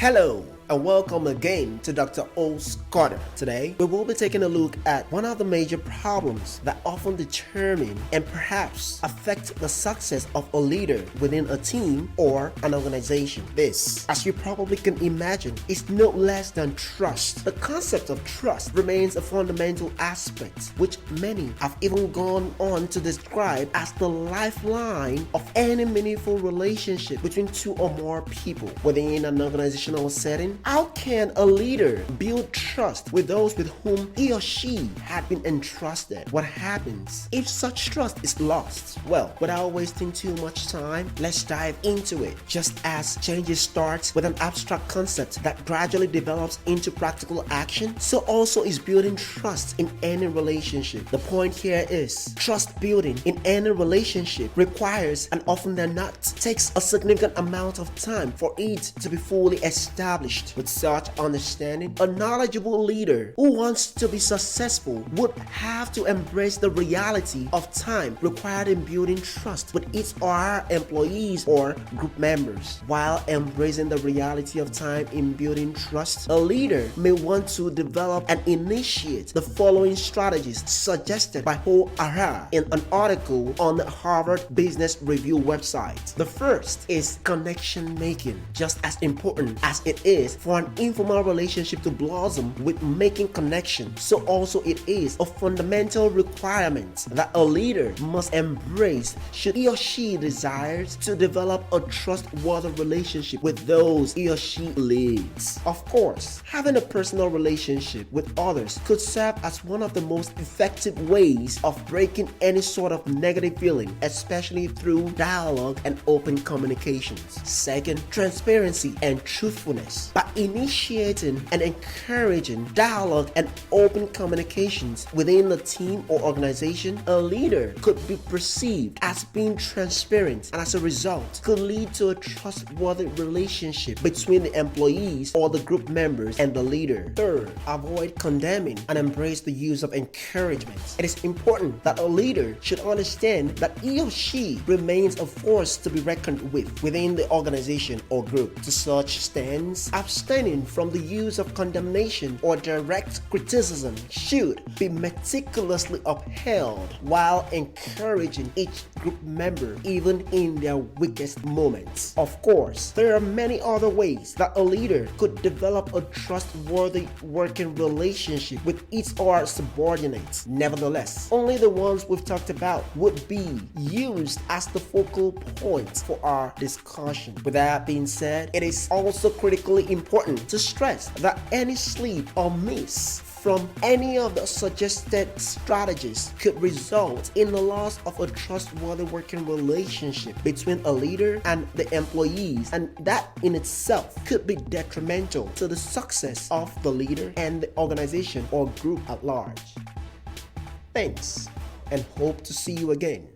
Hello and welcome again to Dr. O's Corner. Today, we will be taking a look at one of the major problems that often determine and perhaps affect the success of a leader within a team or an organization. This, as you probably can imagine, is no less than trust. The concept of trust remains a fundamental aspect which many have even gone on to describe as the lifeline of any meaningful relationship between two or more people within an organizational setting. How can a leader build trust with those with whom he or she had been entrusted? What happens if such trust is lost? Well, without wasting too much time, let's dive into it. Just as changes starts with an abstract concept that gradually develops into practical action, so also is building trust in any relationship. The point here is trust building in any relationship requires, and often than not takes, a significant amount of time for it to be fully established. With such understanding, a knowledgeable leader who wants to be successful would have to embrace the reality of time required in building trust with its or her employees or group members. While embracing the reality of time in building trust, a leader may want to develop and initiate the following strategies suggested by Ho Ara in an article on the Harvard Business Review website. The first is connection making. Just as important as it is for an informal relationship to blossom with making connection, so also it is a fundamental requirement that a leader must embrace should he or she desires to develop a trustworthy relationship with those he or she leads. Of course, having a personal relationship with others could serve as one of the most effective ways of breaking any sort of negative feeling, especially through dialogue and open communications. Second, transparency and truthfulness. By initiating and encouraging dialogue and open communications within the team or organization, a leader could be perceived as being transparent and as a result could lead to a trustworthy relationship between the employees or the group members and the leader. Third, avoid condemning and embrace the use of encouragement. It is important that a leader should understand that he or she remains a force to be reckoned with within the organization or group. To such stance, abstaining from the use of condemnation or direct criticism should be meticulously upheld while encouraging each group member even in their weakest moments. Of course, there are many other ways that a leader could develop a trustworthy working relationship with its or her subordinates. Nevertheless, only the ones we've talked about would be used as the focal points for our discussion. With that being said, it is also critically important to stress that any slip or miss from any of the suggested strategies could result in the loss of a trustworthy working relationship between a leader and the employees, and that in itself could be detrimental to the success of the leader and the organization or group at large. Thanks, and hope to see you again.